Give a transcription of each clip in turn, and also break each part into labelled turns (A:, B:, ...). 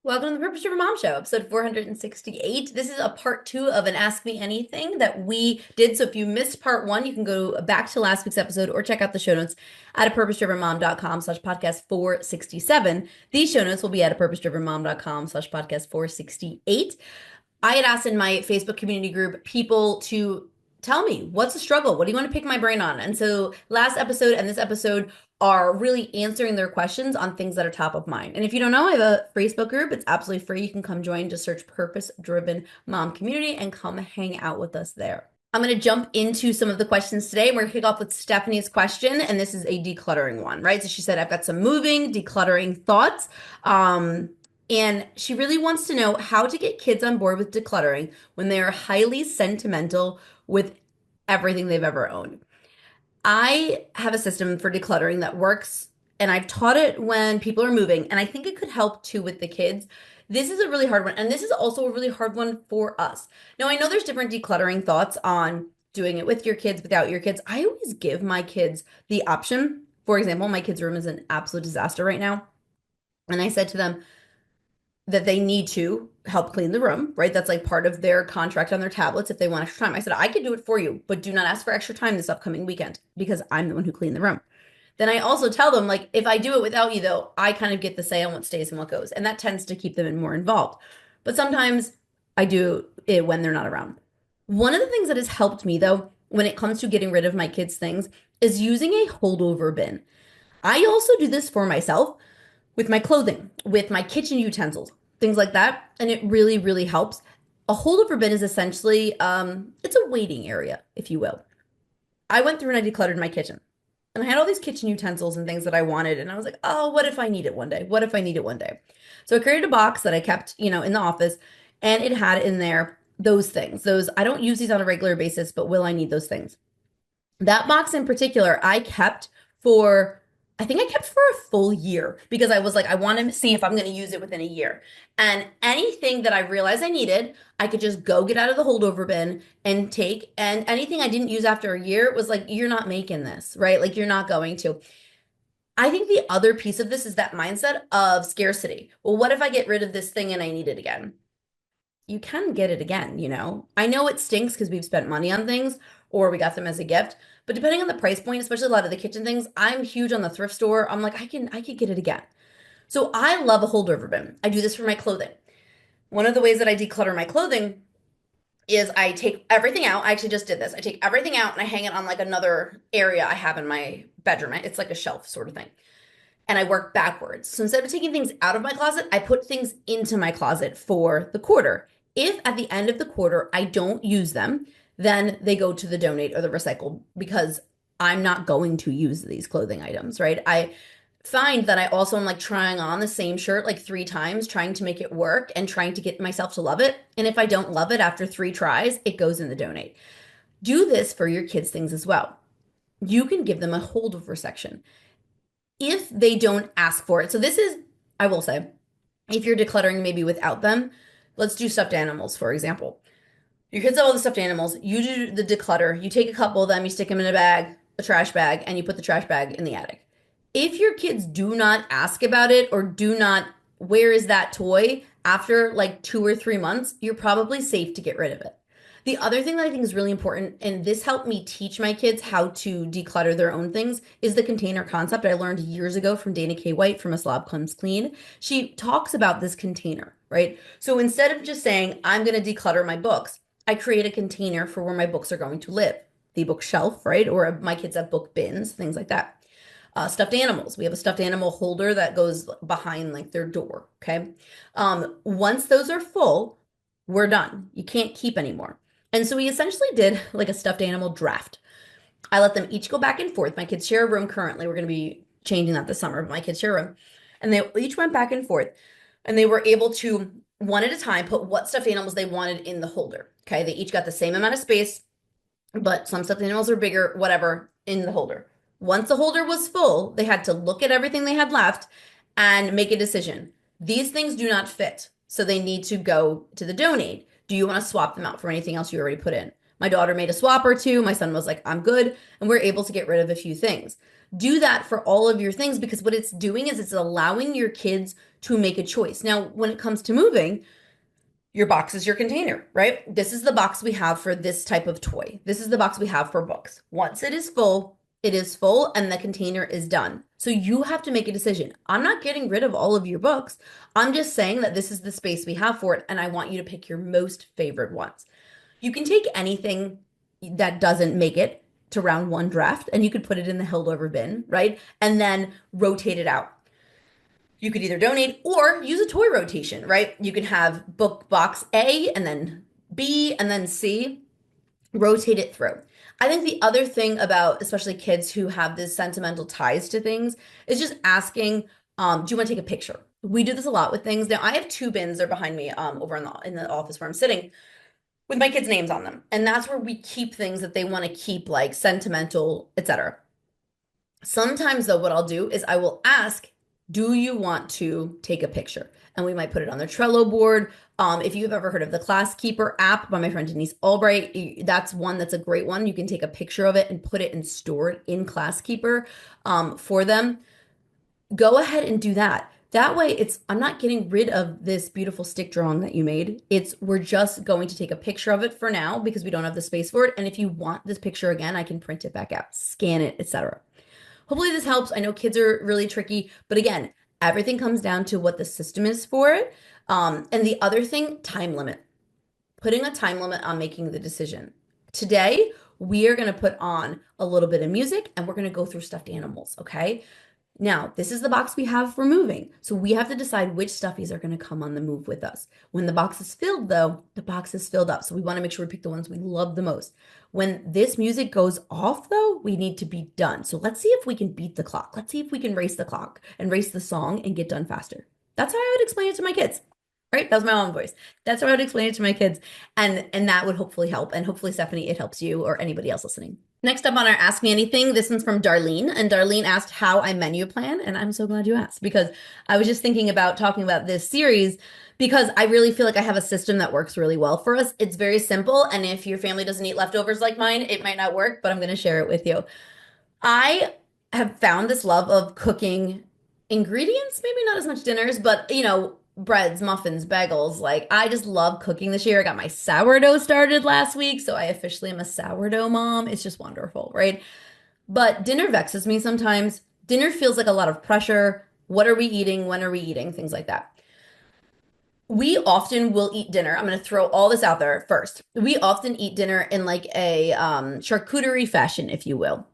A: Welcome to the Purpose Driven Mom Show, episode 468. This is a part two of an Ask Me Anything that we did. So if you missed part one, you can go back to last week's episode or check out the show notes at purposedrivenmom.com/podcast 467. These show notes will be at purposedrivenmom.com/podcast 468. I had asked in my Facebook community group people to tell me what's the struggle? What do you want to pick my brain on? And so last episode and this episode are really answering their questions on things that are top of mind. And if you don't know, I have a Facebook group. It's absolutely free. You can come join. Just search Purpose Driven Mom Community and come hang out with us there. I'm going to jump into some of the questions today. We're going to kick off with Stephanie's question, and this is a decluttering one, right? So she said, I've got some moving, decluttering thoughts. And she really wants to know how to get kids on board with decluttering when they are highly sentimental with everything they've ever owned. I have a system for decluttering that works, and I've taught it when people are moving, and I think it could help too with the kids. This is a really hard one, and this is also a really hard one for us. Now, I know there's different decluttering thoughts on doing it with your kids, without your kids. I always give my kids the option. For example, my kids' room is an absolute disaster right now, and I said to them that they need to help clean the room, right? That's like part of their contract on their tablets if they want extra time. I said, I could do it for you, but do not ask for extra time this upcoming weekend because I'm the one who cleaned the room. Then I also tell them, like, if I do it without you, though, I kind of get the say on what stays and what goes. And that tends to keep them more involved. But sometimes I do it when they're not around. One of the things that has helped me, though, when it comes to getting rid of my kids' things is using a holdover bin. I also do this for myself with my clothing, with my kitchen utensils, things like that. And it really, really helps. A holdover bin is essentially, it's a waiting area, if you will. I went through and I decluttered my kitchen. And I had all these kitchen utensils and things that I wanted. And I was like, oh, what if I need it one day? What if I need it one day? So I created a box that I kept, in the office. And it had in there those things. I don't use these on a regular basis, but will I need those things? That box in particular, I think I kept for a full year because I was like, I want to see if I'm going to use it within a year. And anything that I realized I needed, I could just go get out of the holdover bin and take. And anything I didn't use after a year was like, you're not making this, right? Like, you're not going to. I think the other piece of this is that mindset of scarcity. Well, what if I get rid of this thing and I need it again? You can get it again. I know it stinks because we've spent money on things or we got them as a gift, but depending on the price point, especially a lot of the kitchen things, I'm huge on the thrift store. I'm like, I could get it again. So I love a holdover bin. I do this for my clothing. One of the ways that I declutter my clothing is I take everything out. I actually just did this. I take everything out and I hang it on like another area I have in my bedroom. It's like a shelf sort of thing. And I work backwards. So instead of taking things out of my closet, I put things into my closet for the quarter. If at the end of the quarter I don't use them, then they go to the donate or the recycle because I'm not going to use these clothing items, right? I find that I also am like trying on the same shirt like 3 times, trying to make it work and trying to get myself to love it. And if I don't love it after 3 tries, it goes in the donate. Do this for your kids' things as well. You can give them a holdover section if they don't ask for it. So this is, I will say, if you're decluttering maybe without them, let's do stuffed animals, for example. Your kids have all the stuffed animals. You do the declutter. You take a couple of them, you stick them in a bag, a trash bag, and you put the trash bag in the attic. If your kids do not ask about it or do not, where is that toy? After like 2 or 3 months, you're probably safe to get rid of it. The other thing that I think is really important, and this helped me teach my kids how to declutter their own things, is the container concept I learned years ago from Dana K. White from A Slob Comes Clean. She talks about this container, right? So instead of just saying, I'm going to declutter my books, I create a container for where my books are going to live. The bookshelf, right? Or my kids have book bins, things like that. Stuffed animals. We have a stuffed animal holder that goes behind like their door, okay? Once those are full, we're done. You can't keep anymore. And so we essentially did like a stuffed animal draft. I let them each go back and forth. My kids share a room currently. We're going to be changing that this summer, but my kids share a room. And they each went back and forth. And they were able to, one at a time, put what stuffed animals they wanted in the holder. Okay, they each got the same amount of space, but some stuffed animals are bigger, whatever, in the holder. Once the holder was full, they had to look at everything they had left and make a decision. These things do not fit, so they need to go to the donate. Do you want to swap them out for anything else you already put in? My daughter made a swap or two. My son was like, I'm good. And we're able to get rid of a few things. Do that for all of your things because what it's doing is it's allowing your kids to make a choice. Now, when it comes to moving, your box is your container, right? This is the box we have for this type of toy. This is the box we have for books. Once it is full and the container is done. So you have to make a decision. I'm not getting rid of all of your books. I'm just saying that this is the space we have for it, and I want you to pick your most favorite ones. You can take anything that doesn't make it to round one draft and you could put it in the Holdover bin, right? And then rotate it out. You could either donate or use a toy rotation, right? You can have book box A and then B and then C, rotate it through. I think the other thing about especially kids who have this sentimental ties to things is just asking, do you want to take a picture? We do this a lot with things. Now I have two bins, they're behind me over in the office where I'm sitting with my kids' names on them. And that's where we keep things that they want to keep, like sentimental, etc. Sometimes, though, what I'll do is I will ask, do you want to take a picture? And we might put it on their Trello board. If you've ever heard of the Class Keeper app by my friend Denise Albright, that's one that's a great one. You can take a picture of it and put it and store it in Class Keeper for them. Go ahead and do that. That way I'm not getting rid of this beautiful stick drawing that you made. We're just going to take a picture of it for now because we don't have the space for it. And if you want this picture again, I can print it back out, scan it, etc. Hopefully this helps. I know kids are really tricky, but again, everything comes down to what the system is for it. And the other thing, time limit. Putting a time limit on making the decision. Today, we are going to put on a little bit of music and we're going to go through stuffed animals, okay? Now, this is the box we have for moving. So we have to decide which stuffies are going to come on the move with us. When the box is filled, though, the box is filled up. So we want to make sure we pick the ones we love the most. When this music goes off, though, we need to be done. So let's see if we can beat the clock. Let's see if we can race the clock and race the song and get done faster. That's how I would explain it to my kids. Right? That was my own voice. That's how I would explain it to my kids. And that would hopefully help. And hopefully, Stephanie, it helps you or anybody else listening. Next up on our Ask Me Anything, this one's from Darlene. And Darlene asked how I menu plan. And I'm so glad you asked because I was just thinking about talking about this series because I really feel like I have a system that works really well for us. It's very simple. And if your family doesn't eat leftovers like mine, it might not work, but I'm going to share it with you. I have found this love of cooking ingredients, maybe not as much dinners, but breads, muffins, bagels. Like I just love cooking this year. I got my sourdough started last week, so I officially am a sourdough mom. It's just wonderful, right? But dinner vexes me sometimes. Dinner feels like a lot of pressure. What are we eating? When are we eating? Things like that. We often will eat dinner. I'm going to throw all this out there first. We often eat dinner in like a charcuterie fashion, if you will.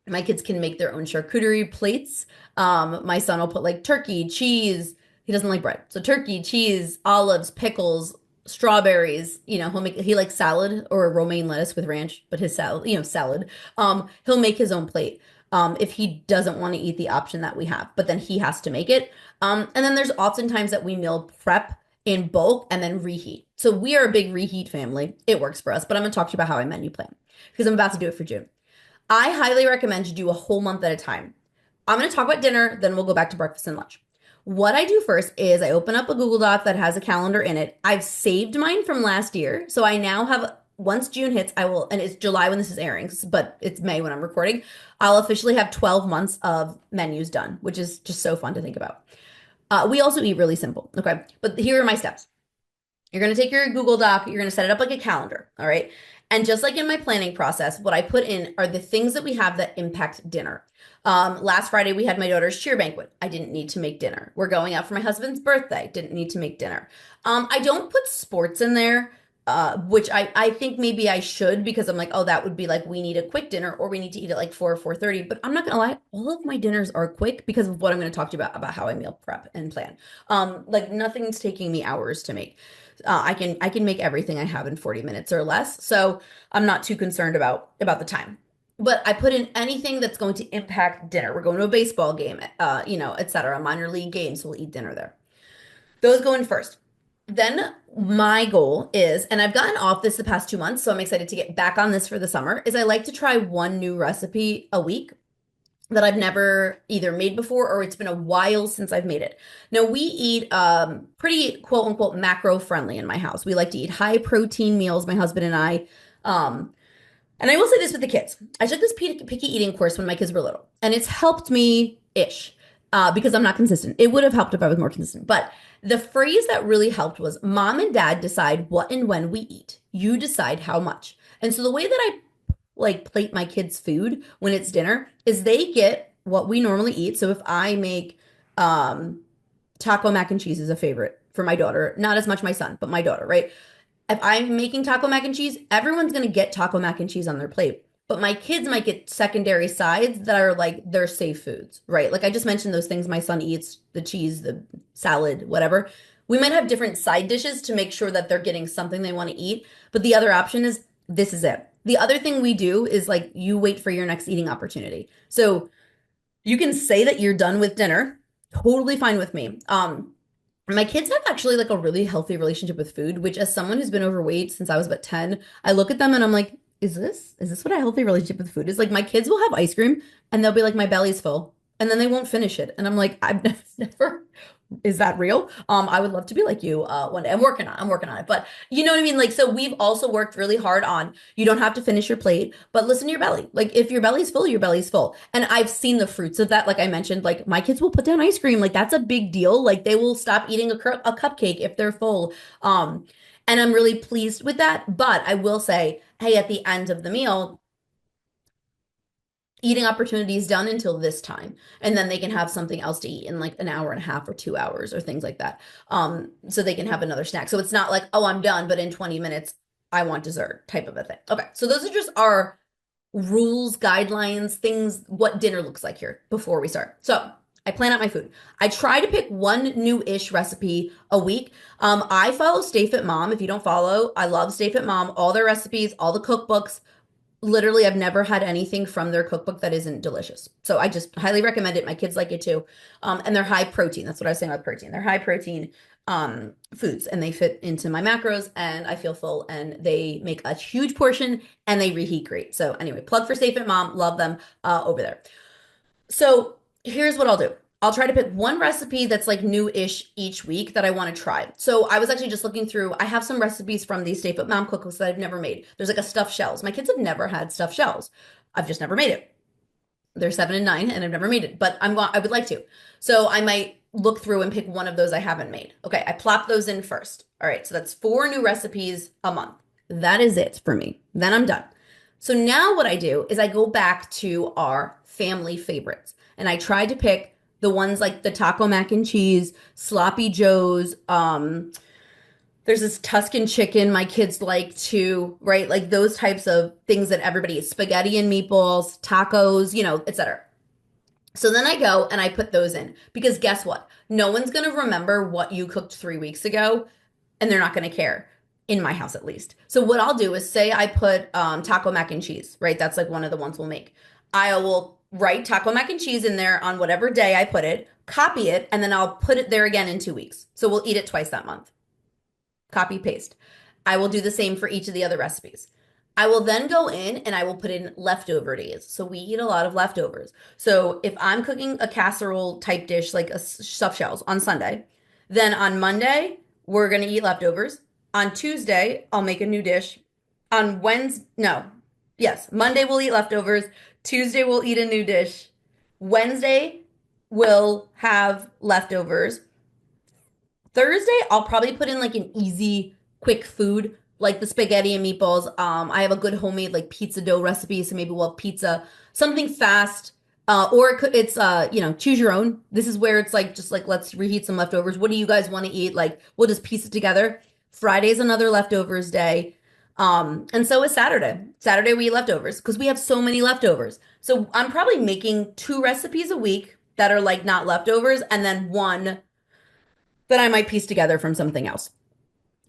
A: My kids can make their own charcuterie plates. My son will put like turkey, cheese. He doesn't like bread. So turkey, cheese, olives, pickles, strawberries. He likes salad or romaine lettuce with ranch, but his salad, salad. He'll make his own plate. If he doesn't want to eat the option that we have, but then he has to make it. And then there's oftentimes that we meal prep in bulk and then reheat. So we are a big reheat family. It works for us, but I'm going to talk to you about how I menu plan because I'm about to do it for June. I highly recommend you do a whole month at a time. I'm going to talk about dinner, then we'll go back to breakfast and lunch. What I do first is I open up a Google Doc that has a calendar in it. I've saved mine from last year. So I now have, once June hits, and it's July when this is airing, but it's May when I'm recording, I'll officially have 12 months of menus done, which is just so fun to think about. We also eat really simple. Okay. But here are my steps. You're going to take your Google Doc, you're going to set it up like a calendar. All right. And just like in my planning process, what I put in are the things that we have that impact dinner. Last Friday, we had my daughter's cheer banquet. I didn't need to make dinner. We're going out for my husband's birthday. Didn't need to make dinner. I don't put sports in there, which I think maybe I should because I'm like, oh, that would be like we need a quick dinner or we need to eat at like 4 or 4:30. But I'm not going to lie. All of my dinners are quick because of what I'm going to talk to you about how I meal prep and plan. Like nothing's taking me hours to make. I can make everything I have in 40 minutes or less. So I'm not too concerned about the time. But I put in anything that's going to impact dinner. We're going to a baseball game, etc. Minor league games, so we'll eat dinner there. Those go in first. Then my goal is, and I've gotten off this the past 2 months, so I'm excited to get back on this for the summer, is I like to try one new recipe a week that I've never either made before or it's been a while since I've made it. Now we eat pretty quote unquote macro friendly in my house. We like to eat high protein meals, my husband and I. And I will say this with the kids. I took this picky eating course when my kids were little, and it's helped me-ish. because I'm not consistent. It would have helped if I was more consistent. But the phrase that really helped was mom and dad decide what and when we eat. You decide how much. And so the way that I like plate my kids' food when it's dinner is they get what we normally eat. So if I make um taco mac and cheese is a favorite for my daughter, not as much my son, but my daughter, right? If I'm making taco mac and cheese, everyone's gonna get taco mac and cheese on their plate. But my kids might get secondary sides that are like their safe foods, right? Like I just mentioned those things my son eats, the cheese, the salad, whatever. We might have different side dishes to make sure that they're getting something they want to eat. But the other option is this is it. The other thing we do is like you wait for your next eating opportunity. So you can say that you're done with dinner, totally fine with me. My kids have actually like a really healthy relationship with food, which as someone who's been overweight since I was about 10, I look at them and I'm like, is this what a healthy relationship with food is? Like my kids will have ice cream and they'll be like, my belly's full, and then they won't finish it. And I'm like, I've never, is that real? I would love to be like you one day. I'm working on it. But you know what I mean? Like, so we've also worked really hard on you don't have to finish your plate, but listen to your belly. Like if your belly's full, your belly's full. And I've seen the fruits of that. Like I mentioned, like my kids will put down ice cream. Like that's a big deal. Like they will stop eating a cupcake if they're full. And I'm really pleased with that. But I will say, hey, at the end of the meal, eating opportunities done until this time, and then they can have something else to eat in like an hour and a half or 2 hours or things like that, so they can have another snack, so it's not like, oh, I'm done, but in 20 minutes I want dessert type of a thing. Okay, so those are just our rules, guidelines, things, what dinner looks like here before we start. So I plan out my food. I try to pick one new-ish recipe a week. I follow Stay Fit Mom. If you don't follow, I love Stay Fit Mom, all their recipes, all the cookbooks. Literally, I've never had anything from their cookbook that isn't delicious. So I just highly recommend it. My kids like it too. And they're high protein. That's what I was saying about protein. They're high protein foods and they fit into my macros and I feel full and they make a huge portion and they reheat great. So anyway, plug for Safe at Mom. Love them over there. So here's what I'll do. I'll try to pick one recipe that's like new-ish each week that I want to try. So I was actually just looking through, I have some recipes from these Stay Fit Mom cookbooks that I've never made. There's like a stuffed shells. My kids have never had stuffed shells. I've just never made it. They're 7 and 9 and I've never made it, but I would like to. So I might look through and pick one of those I haven't made. Okay, I plop those in first. All right, so that's 4 new recipes a month. That is it for me. Then I'm done. So now what I do is I go back to our family favorites and I try to pick the ones like the taco mac and cheese, sloppy joes, there's this Tuscan chicken my kids like too, right? Like those types of things that everybody eats, spaghetti and meatballs, tacos, etc. So then I go and I put those in because guess what? No one's going to remember what you cooked 3 weeks ago and they're not going to care in my house at least. So what I'll do is say I put taco mac and cheese, right? That's like one of the ones we'll make. I will write taco mac and cheese in there on whatever day I put it, copy it, and then I'll put it there again in 2 weeks. So we'll eat it twice that month. Copy paste. I will do the same for each of the other recipes. I will then go in and I will put in leftover days. So we eat a lot of leftovers. So if I'm cooking a casserole type dish like a stuffed shells on Sunday, then on Monday we're going to eat leftovers. On Tuesday, I'll make a new dish. On Wednesday, no. Yes, Monday we'll eat leftovers. Tuesday we'll eat a new dish. Wednesday we'll have leftovers. Thursday, I'll probably put in like an easy, quick food, like the spaghetti and meatballs. I have a good homemade like pizza dough recipe, so maybe we'll have pizza, something fast. Or it's choose your own. This is where it's like just like let's reheat some leftovers. What do you guys want to eat? Like we'll just piece it together. Friday's another leftovers day. And so is Saturday. Saturday we eat leftovers because we have so many leftovers. So I'm probably making 2 recipes a week that are like not leftovers, and then one that I might piece together from something else.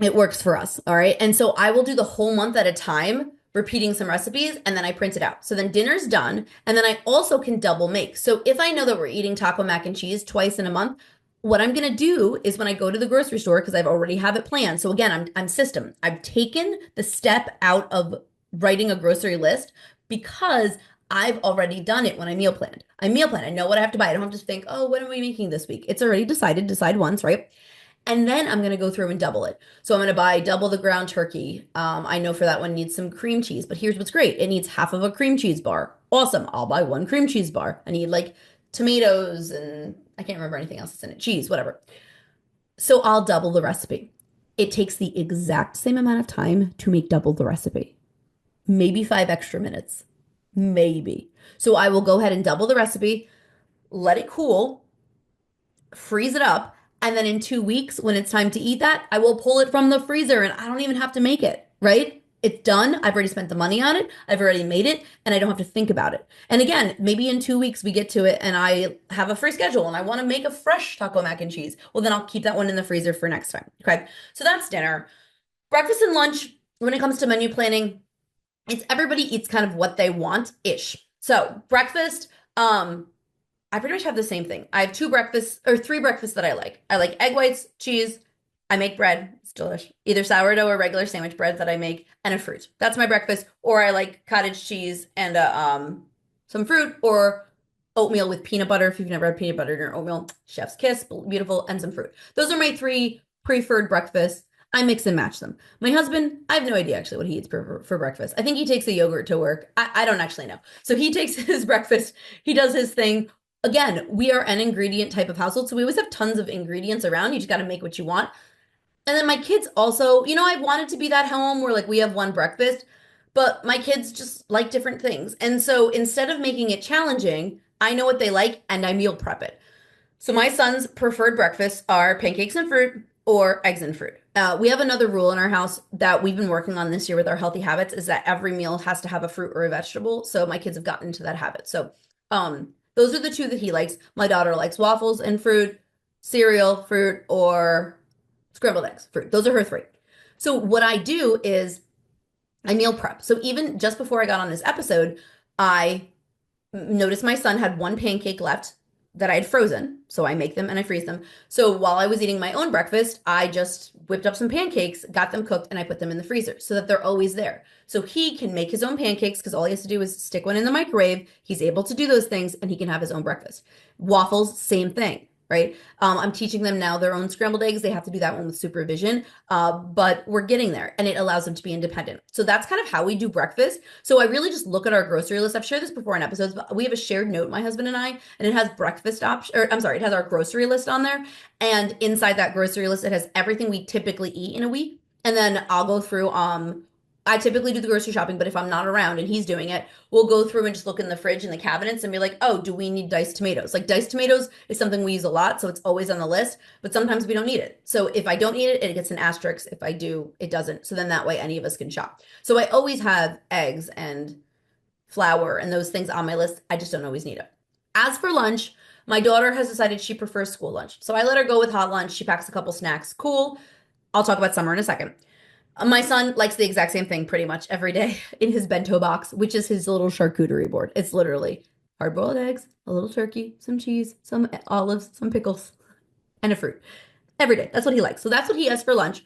A: It works for us. All right. And so I will do the whole month at a time, repeating some recipes, and then I print it out. So then dinner's done. And then I also can double make. So if I know that we're eating taco mac and cheese twice in a month, what I'm going to do is when I go to the grocery store, because I've already have it planned. So again, I'm system. I've taken the step out of writing a grocery list because I've already done it when I meal planned. I meal plan. I know what I have to buy. I don't have to think, oh, what are we making this week? It's already decided. Decide once, right? And then I'm going to go through and double it. So I'm going to buy double the ground turkey. I know for that one needs some cream cheese, but here's what's great. It needs half of a cream cheese bar. Awesome. I'll buy one cream cheese bar. I need like tomatoes and I can't remember anything else that's in it. Cheese, whatever. So I'll double the recipe. It takes the exact same amount of time to make double the recipe. Maybe 5 extra minutes. Maybe. So I will go ahead and double the recipe, let it cool, freeze it up, and then in 2 weeks, when it's time to eat that, I will pull it from the freezer and I don't even have to make it, right? It's done. I've already spent the money on it. I've already made it, and I don't have to think about it. And again, maybe in 2 weeks we get to it and I have a free schedule and I want to make a fresh taco mac and cheese. Well, then I'll keep that one in the freezer for next time. Okay. So that's dinner. Breakfast and lunch, when it comes to menu planning, it's everybody eats kind of what they want ish. So breakfast, I pretty much have the same thing. I have two breakfasts or three breakfasts that I like. I like egg whites, cheese. I make bread. It's delicious. Either sourdough or regular sandwich bread that I make, and a fruit. That's my breakfast. Or I like cottage cheese and some fruit, or oatmeal with peanut butter. If you've never had peanut butter in your oatmeal, chef's kiss, beautiful, and some fruit. Those are my three preferred breakfasts. I mix and match them. My husband, I have no idea actually what he eats for breakfast. I think he takes a yogurt to work. I don't actually know. So he takes his breakfast, he does his thing. Again, we are an ingredient type of household, so we always have tons of ingredients around. You just got to make what you want. And then my kids also, I wanted to be that home where like we have one breakfast, but my kids just like different things. And so instead of making it challenging, I know what they like and I meal prep it. So my son's preferred breakfasts are pancakes and fruit or eggs and fruit. We have another rule in our house that we've been working on this year with our healthy habits is that every meal has to have a fruit or a vegetable. So my kids have gotten into that habit. So those are the two that he likes. My daughter likes waffles and fruit, cereal, fruit, or scrambled eggs, fruit. Those are her three. So what I do is I meal prep. So even just before I got on this episode, I noticed my son had one pancake left that I had frozen. So I make them and I freeze them. So while I was eating my own breakfast, I just whipped up some pancakes, got them cooked, and I put them in the freezer so that they're always there. So he can make his own pancakes because all he has to do is stick one in the microwave. He's able to do those things and he can have his own breakfast. Waffles, same thing. Right. I'm teaching them now their own scrambled eggs. They have to do that one with supervision. But we're getting there and it allows them to be independent. So that's kind of how we do breakfast. So I really just look at our grocery list. I've shared this before in episodes, but we have a shared note, my husband and I, and it has breakfast option, or I'm sorry, it has our grocery list on there. And inside that grocery list, it has everything we typically eat in a week. And then I'll go through, I typically do the grocery shopping, but if I'm not around and he's doing it, we'll go through and just look in the fridge and the cabinets and be like, oh, do we need diced tomatoes? Like diced tomatoes is something we use a lot, so it's always on the list, but sometimes we don't need it. So if I don't need it, it gets an asterisk. If I do, it doesn't. So then that way any of us can shop. So I always have eggs and flour and those things on my list. I just don't always need it. As for lunch, my daughter has decided she prefers school lunch. So I let her go with hot lunch. She packs a couple snacks. Cool. I'll talk about summer in a second. My son likes the exact same thing pretty much every day in his bento box, which is his little charcuterie board. It's literally hard-boiled eggs, a little turkey, some cheese, some olives, some pickles, and a fruit every day. That's what he likes. So that's what he has for lunch.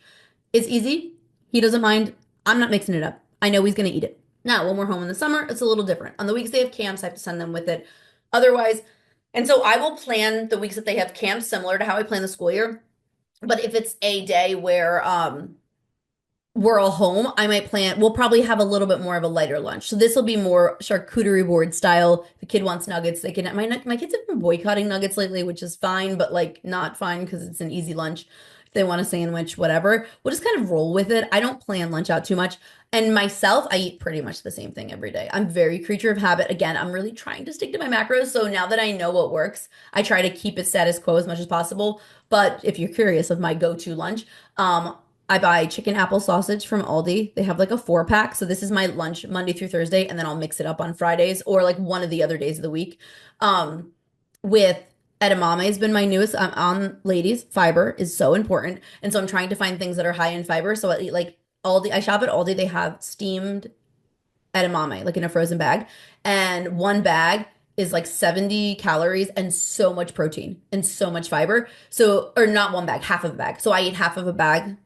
A: It's easy. He doesn't mind. I'm not mixing it up. I know he's going to eat it. Now, when we're home in the summer, it's a little different. On the weeks they have camps, I have to send them with it. Otherwise, and so I will plan the weeks that they have camps similar to how I plan the school year. But if it's a day where we're all home, I might plan, we'll probably have a little bit more of a lighter lunch. So this will be more charcuterie board style. If the kid wants nuggets, they can, my kids have been boycotting nuggets lately, which is fine, but like not fine because it's an easy lunch. If they want a sandwich, whatever, we'll just kind of roll with it. I don't plan lunch out too much. And myself, I eat pretty much the same thing every day. I'm very creature of habit. Again, I'm really trying to stick to my macros. So now that I know what works, I try to keep it status quo as much as possible. But if you're curious of my go-to lunch, I buy chicken apple sausage from Aldi. They have like a 4-pack. So this is my lunch Monday through Thursday, and then I'll mix it up on Fridays or like one of the other days of the week. With edamame has been my newest. On ladies, fiber is so important. And so I'm trying to find things that are high in fiber. So I eat like Aldi. I shop at Aldi. They have steamed edamame, like in a frozen bag. And one bag is like 70 calories and so much protein and so much fiber. So, or not one bag, half of a bag. So I eat half a bag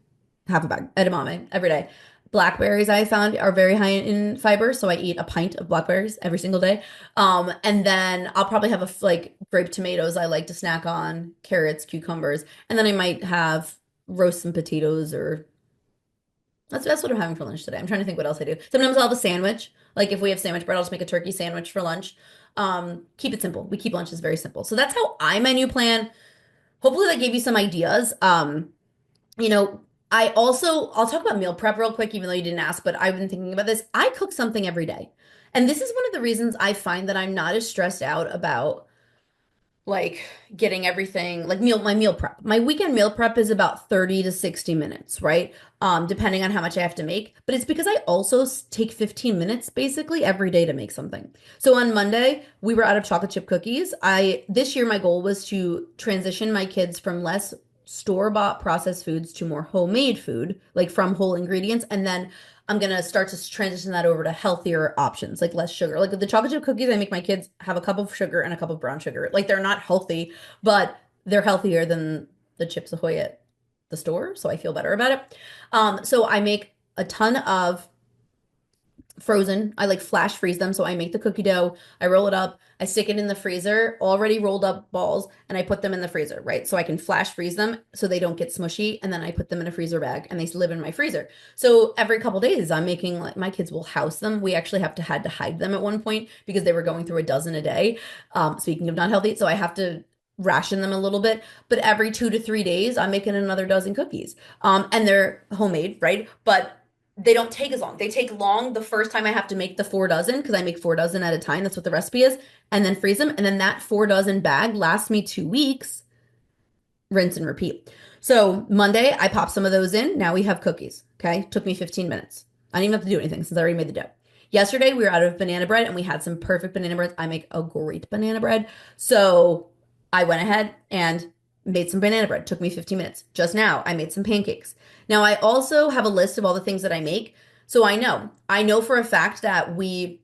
A: edamame every day. Blackberries I found are very high in fiber, so I eat a pint of blackberries every single day. And then I'll probably have like grape tomatoes I like to snack on, carrots, cucumbers, and then I might have roast some potatoes or That's what I'm having for lunch today. I'm trying to think what else I do. Sometimes I'll have a sandwich. Like if we have sandwich bread, I'll just make a turkey sandwich for lunch. Keep it simple. We keep lunches very simple. So that's how I menu plan. Hopefully that gave you some ideas. You know, I'll talk about meal prep real quick, even though you didn't ask, but I've been thinking about this. I cook something every day. And this is one of the reasons I find that I'm not as stressed out about like getting everything like my meal prep. My weekend meal prep is about 30 to 60 minutes, right? Depending on how much I have to make. But it's because I also take 15 minutes basically every day to make something. So on Monday, we were out of chocolate chip cookies. I This year my goal was to transition my kids from less store-bought processed foods to more homemade food, like from whole ingredients. And then I'm gonna start to transition that over to healthier options, like less sugar. Like with the chocolate chip cookies, I make my kids have a cup of sugar and a cup of brown sugar. Like they're not healthy, but they're healthier than the Chips Ahoy at the store, so I feel better about it. So I make a ton of frozen. I like flash freeze them. So I make the cookie dough, I roll it up, I stick it in the freezer, already rolled up balls, and I put them in the freezer, right? So I can flash freeze them so they don't get smushy. And then I put them in a freezer bag and they live in my freezer. So every couple days, I'm making like my kids will house them. We actually had to hide them at one point because they were going through a dozen a day. Speaking of not healthy, so I have to ration them a little bit, but every 2 to 3 days, I'm making another dozen cookies. And they're homemade, right? But they don't take as long. They take long the first time I have to make the 4 dozen because I make 4 dozen at a time. That's what the recipe is. And then freeze them. And then that 4 dozen bag lasts me 2 weeks, rinse and repeat. So Monday, I pop some of those in. Now we have cookies. Okay. Took me 15 minutes. I didn't even have to do anything since I already made the dough. Yesterday, we were out of banana bread and we had some perfect banana bread. I make a great banana bread. So I went ahead and made some banana bread. Took me 15 minutes. Just now, I made some pancakes. Now, I also have a list of all the things that I make. So I know for a fact that we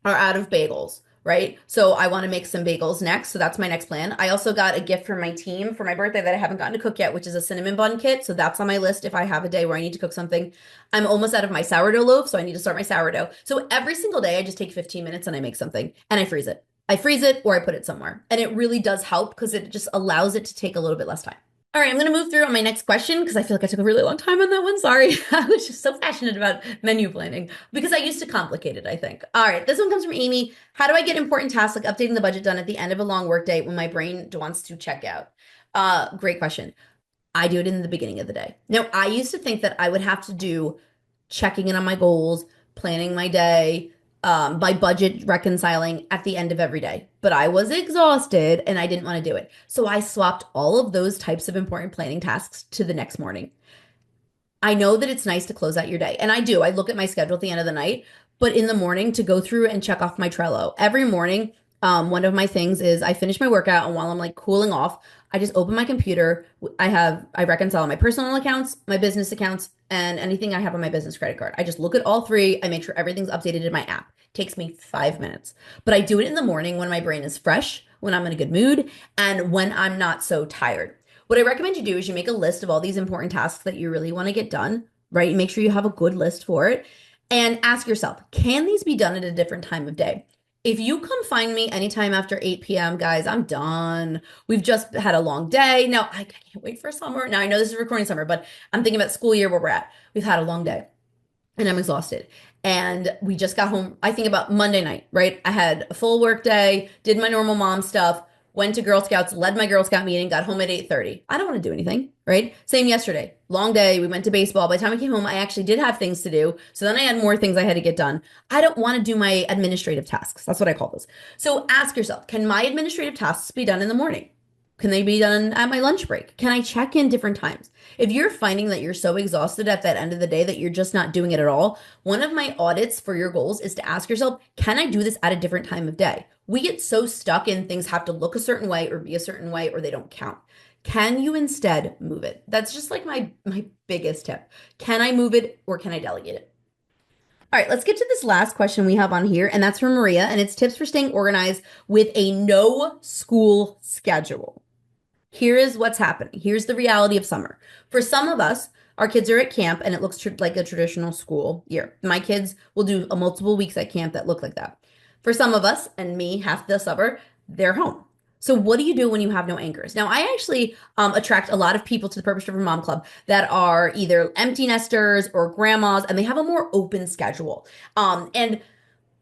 A: are out of bagels, right? So I want to make some bagels next. So that's my next plan. I also got a gift from my team for my birthday that I haven't gotten to cook yet, which is a cinnamon bun kit. So that's on my list if I have a day where I need to cook something. I'm almost out of my sourdough loaf, so I need to start my sourdough. So every single day I just take 15 minutes and I make something and I freeze it. I freeze it or I put it somewhere. And it really does help because it just allows it to take a little bit less time. All right, I'm going to move through on my next question because I feel like I took a really long time on that one. Sorry. I was just so passionate about menu planning because I used to complicate it, I think. All right, this one comes from Amy. How do I get important tasks like updating the budget done at the end of a long workday when my brain wants to check out? Great question. I do it in the beginning of the day. Now, I used to think that I would have to do checking in on my goals, planning my day, my budget reconciling at the end of every day. But I was exhausted and I didn't want to do it. So I swapped all of those types of important planning tasks to the next morning. I know that it's nice to close out your day, and I do. I look at my schedule at the end of the night, but in the morning to go through and check off my Trello. Every morning, one of my things is I finish my workout, and while I'm like cooling off, I just open my computer. I reconcile my personal accounts, my business accounts, and anything I have on my business credit card. I just look at all three. I make sure everything's updated in my app. Takes me 5 minutes, but I do it in the morning when my brain is fresh, when I'm in a good mood, and when I'm not so tired. What I recommend you do is you make a list of all these important tasks that you really want to get done, right? Make sure you have a good list for it and ask yourself, can these be done at a different time of day? If you come find me anytime after 8 p.m., guys, I'm done. We've just had a long day. Now, I can't wait for summer. Now, I know this is recording summer, but I'm thinking about school year where we're at. We've had a long day and I'm exhausted. And we just got home, I think about Monday night, right? I had a full work day, did my normal mom stuff, went to Girl Scouts, led my Girl Scout meeting, got home at 8:30. I don't want to do anything, right? Same yesterday. Long day. We went to baseball. By the time I came home, I actually did have things to do. So then I had more things I had to get done. I don't want to do my administrative tasks. That's what I call those. So ask yourself, can my administrative tasks be done in the morning? Can they be done at my lunch break? Can I check in different times? If you're finding that you're so exhausted at that end of the day that you're just not doing it at all, one of my audits for your goals is to ask yourself, can I do this at a different time of day? We get so stuck in things have to look a certain way or be a certain way or they don't count. Can you instead move it? That's just like my biggest tip. Can I move it or can I delegate it? All right, let's get to this last question we have on here, and that's from Maria, and it's tips for staying organized with a no school schedule. Here is what's happening. Here's the reality of summer. For some of us, our kids are at camp and it looks like a traditional school year. My kids will do a multiple weeks at camp that look like that. For some of us, and me, half the summer, they're home. So what do you do when you have no anchors? Now, I actually attract a lot of people to the Purpose Driven Mom Club that are either empty nesters or grandmas, and they have a more open schedule. And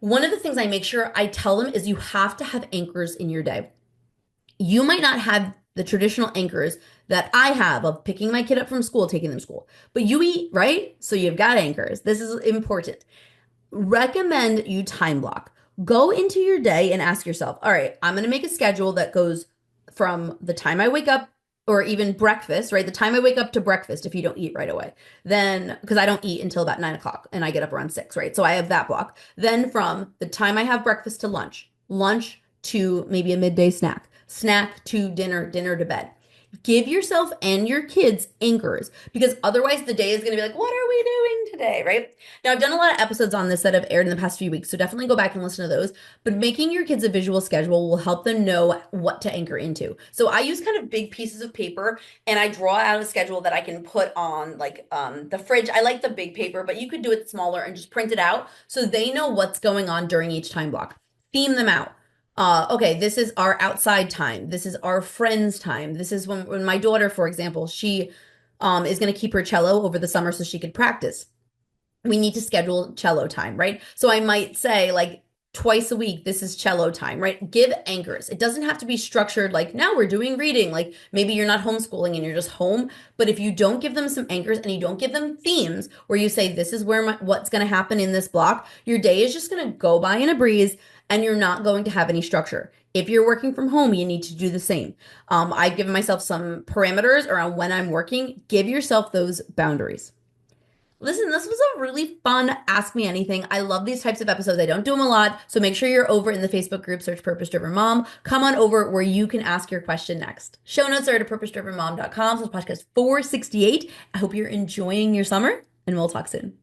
A: one of the things I make sure I tell them is you have to have anchors in your day. You might not have the traditional anchors that I have of picking my kid up from school, taking them to school, but you eat, right? So you've got anchors. This is important. Recommend you time block. Go into your day and ask yourself, all right, I'm going to make a schedule that goes from the time I wake up or even breakfast, right? The time I wake up to breakfast if you don't eat right away. Then, because I don't eat until about 9 o'clock and I get up around 6, right? So I have that block. Then from the time I have breakfast to lunch, lunch to maybe a midday snack, snack to dinner, dinner to bed. Give yourself and your kids anchors because otherwise the day is going to be like, what are we doing today? Right? Now, I've done a lot of episodes on this that have aired in the past few weeks, so definitely go back and listen to those. But making your kids a visual schedule will help them know what to anchor into. So I use kind of big pieces of paper and I draw out a schedule that I can put on like the fridge. I like the big paper, but you could do it smaller and just print it out so they know what's going on during each time block. Theme them out. Okay, this is our outside time. This is our friends' time. This is when my daughter, for example, she is going to keep her cello over the summer so she could practice. We need to schedule cello time, right? So I might say like twice a week, this is cello time, right? Give anchors. It doesn't have to be structured like now we're doing reading. Like maybe you're not homeschooling and you're just home, but if you don't give them some anchors and you don't give them themes where you say this is what's going to happen in this block, your day is just going to go by in a breeze and you're not going to have any structure. If you're working from home, you need to do the same. I've given myself some parameters around when I'm working. Give yourself those boundaries. Listen, this was a really fun Ask Me Anything. I love these types of episodes. I don't do them a lot, so make sure you're over in the Facebook group, search Purpose Driven Mom. Come on over where you can ask your question next. Show notes are at purposedrivenmom.com. So podcast 468. I hope you're enjoying your summer, and we'll talk soon.